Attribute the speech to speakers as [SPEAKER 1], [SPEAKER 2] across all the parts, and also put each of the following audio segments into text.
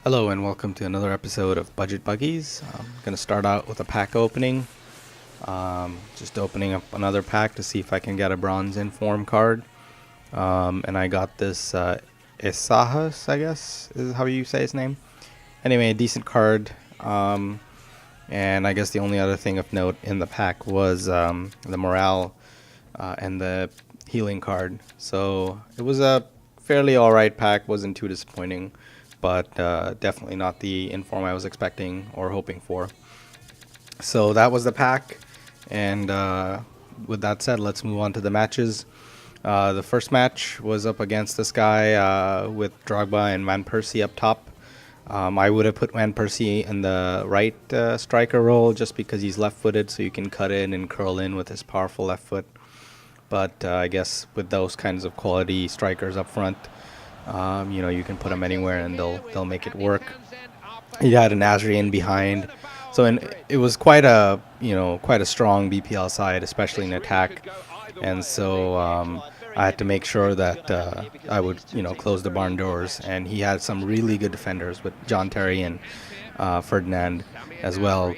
[SPEAKER 1] Hello and welcome to another episode of Budget Buggies. I'm going to start out with a pack opening. Just opening up another pack to see if I can get a bronze inform card. And I got this Isahas, I guess is how you say his name. Anyway, a decent card. And I guess the only other thing of note in the pack was the morale and the healing card. So it was a fairly alright pack, wasn't too disappointing, but definitely not the inform I was expecting or hoping for. So that was the pack, and with that said, let's move on to the matches. The first match was up against this guy with Drogba and Van Persie up top. I would have put Van Persie in the right striker role just because he's left-footed, so you can cut in and curl in with his powerful left foot. But I guess with those kinds of quality strikers up front, you can put them anywhere and they'll make it work. He had an Azrian behind, so it was quite a strong BPL side, especially in attack. And so I had to make sure that I would close the barn doors. And he had some really good defenders with John Terry and Ferdinand as well.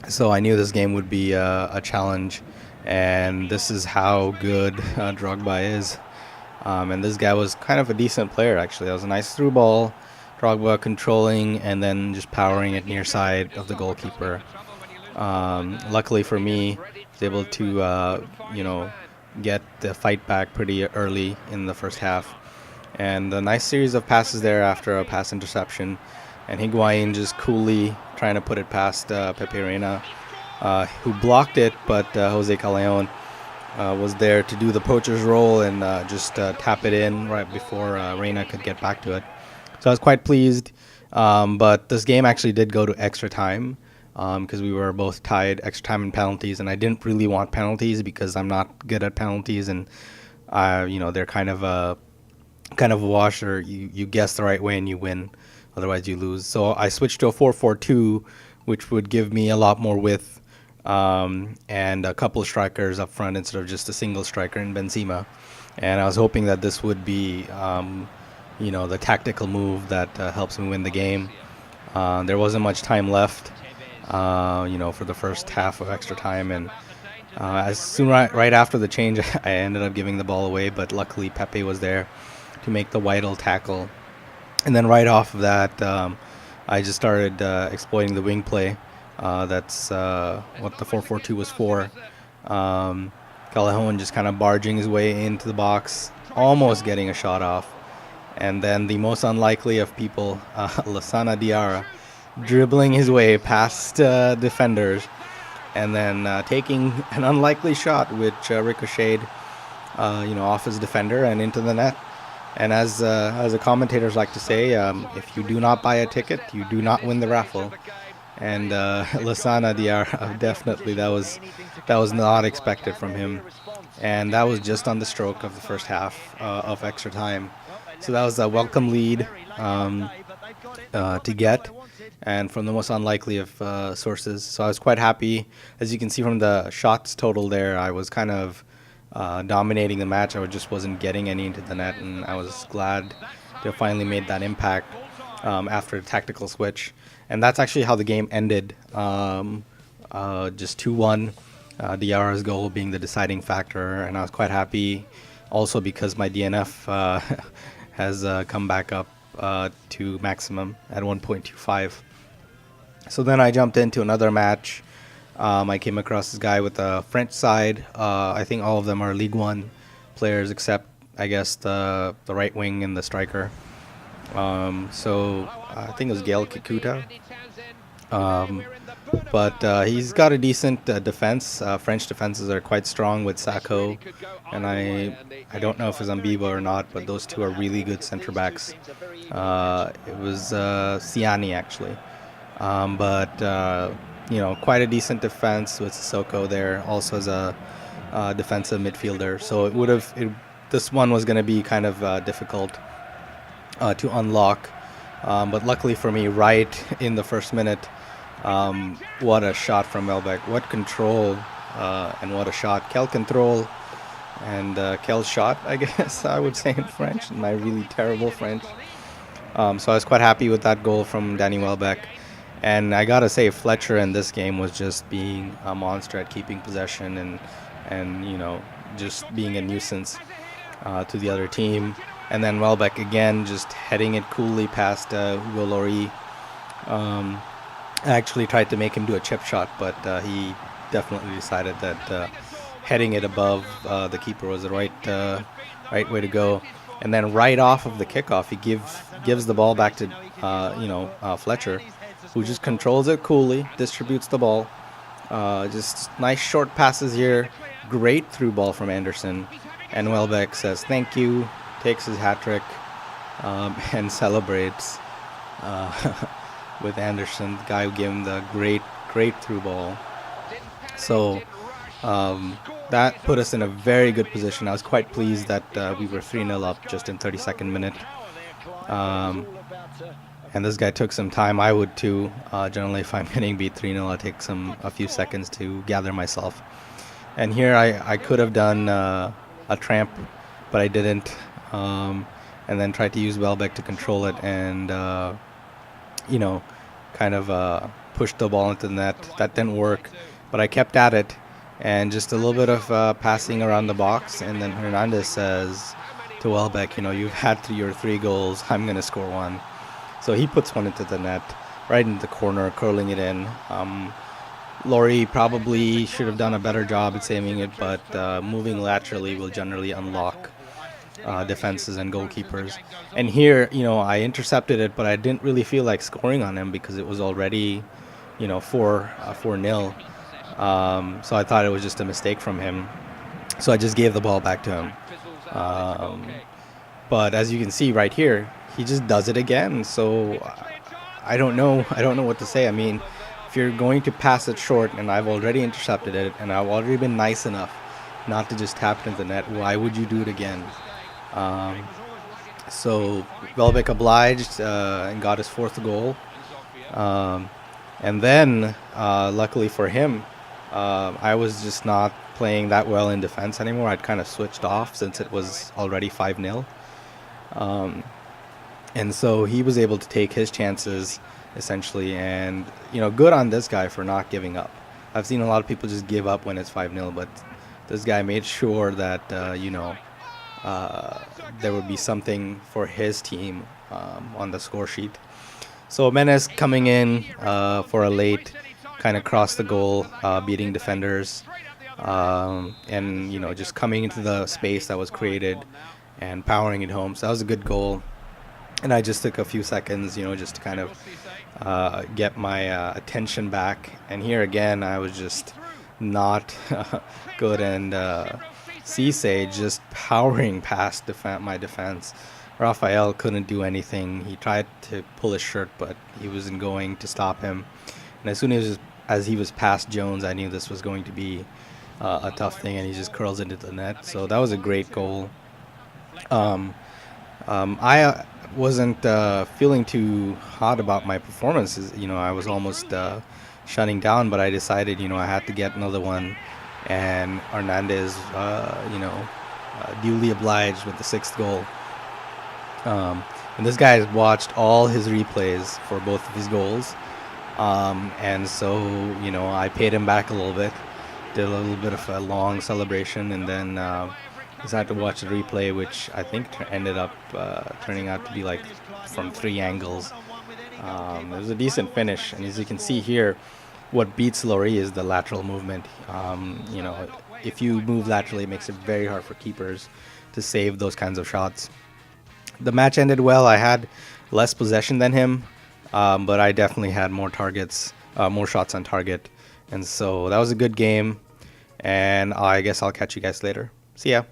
[SPEAKER 1] So I knew this game would be a challenge, and this is how good Drogba is. And this guy was kind of a decent player, actually. That was a nice through ball. Drogba controlling and then just powering it near side of the goalkeeper. Luckily for me, I was able to, get the fight back pretty early in the first half. And a nice series of passes there after a pass interception. And Higuain just coolly trying to put it past Pepe Reina, who blocked it, but Jose Callejon was there to do the poacher's role and just tap it in right before Reina could get back to it. So I was quite pleased. But this game actually did go to extra time because we were both tied, extra time and penalties. And I didn't really want penalties because I'm not good at penalties. And, they're kind of a wash, or you guess the right way and you win. Otherwise, you lose. So I switched to a 4-4-2, which would give me a lot more width and a couple of strikers up front instead of just a single striker in Benzema. And I was hoping that this would be, the tactical move that helps me win the game. There wasn't much time left, for the first half of extra time. And as soon right after the change, I ended up giving the ball away. But luckily, Pepe was there to make the vital tackle. And then right off of that, I just started exploiting the wing play. That's what the 4-4-2 was for. Callejon just kind of barging his way into the box, almost getting a shot off. And then the most unlikely of people, Lassana Diarra, dribbling his way past defenders and then taking an unlikely shot which ricocheted off his defender and into the net. And as the commentators like to say, if you do not buy a ticket, you do not win the raffle. And Lassana Diarra, definitely that was not expected from him. And that was just on the stroke of the first half of extra time. So that was a welcome lead to get, and from the most unlikely of sources. So I was quite happy. As you can see from the shots total there, I was kind of dominating the match. I just wasn't getting any into the net, and I was glad to have finally made that impact after a tactical switch. And that's actually how the game ended, just 2-1, Diarra's goal being the deciding factor. And I was quite happy also because my DNF has come back up to maximum at 1.25. So then I jumped into another match. I came across this guy with a French side. I think all of them are Ligue 1 players except, I guess, the right wing and the striker. So I think it was Gael Kikuta. But he's got a decent defense. French defenses are quite strong with Sacco, and I don't know if it's Ambiba or not, but those two are really good center backs. It was Siani actually, but quite a decent defense with Sissoko there, also as a defensive midfielder. So this one was going to be kind of difficult to unlock, but luckily for me, right in the first minute. What a shot from Welbeck. What control and what a shot. Quel control and quel shot, I guess I would say in French, my really terrible French. So I was quite happy with that goal from Danny Welbeck. And I gotta say, Fletcher in this game was just being a monster at keeping possession and just being a nuisance to the other team. And then Welbeck again just heading it coolly past Hugo Lloris. I actually tried to make him do a chip shot, but he definitely decided that heading it above the keeper was the right way to go. And then right off of the kickoff, he gives the ball back to Fletcher, who just controls it coolly, distributes the ball. Just nice short passes here. Great through ball from Anderson. And Welbeck says thank you, takes his hat trick, and celebrates with Anderson, the guy who gave him the great through ball. So that put us in a very good position. I was quite pleased that we were 3-0 up just in 32nd minute. And this guy took some time. I would too. Generally, if I'm getting beat 3-0, I take a few seconds to gather myself. And here I could have done a tramp, but I didn't. And then tried to use Welbeck to control it and, kind of push the ball into the net. That didn't work, but I kept at it. And just a little bit of passing around the box. And then Hernandez says to Welbeck, you've had your 3 goals. I'm going to score one. So he puts one into the net, right into the corner, curling it in. Lloris probably should have done a better job at saving it, but moving laterally will generally unlock defenses and goalkeepers. And here, I intercepted it, but I didn't really feel like scoring on him because it was already, 4-0. So I thought it was just a mistake from him. So I just gave the ball back to him. But as you can see right here, he just does it again. So I don't know what to say. I mean, if you're going to pass it short, and I've already intercepted it, and I've already been nice enough not to just tap it into the net, why would you do it again? So Welbeck obliged and got his 4th goal. And then, luckily for him, I was just not playing that well in defense anymore. I'd kind of switched off since it was already 5-0. And so he was able to take his chances, essentially. And, good on this guy for not giving up. I've seen a lot of people just give up when it's 5-0, but this guy made sure that, there would be something for his team on the score sheet. So Menes coming in for a late kind of cross the goal, beating defenders, and just coming into the space that was created and powering it home. So that was a good goal. And I just took a few seconds, just to kind of get my attention back. And here again, I was just not good. And Cisse just powering past my defense. Rafael couldn't do anything. He tried to pull his shirt, but he wasn't going to stop him. And as soon as he was past Jones, I knew this was going to be a tough thing, and he just curls into the net. So that was a great goal. I wasn't feeling too hot about my performances. I was almost shutting down, but I decided, I had to get another one. And Hernandez, duly obliged with the 6th goal. And this guy has watched all his replays for both of his goals. And so, I paid him back a little bit, did a little bit of a long celebration, and then decided to watch the replay, which I think ended up turning out to be like from 3 angles. It was a decent finish, and as you can see here, what beats Lloris is the lateral movement. If you move laterally, it makes it very hard for keepers to save those kinds of shots. The match ended well. I had less possession than him, but I definitely had more targets, more shots on target. And so that was a good game, and I guess I'll catch you guys later. See ya.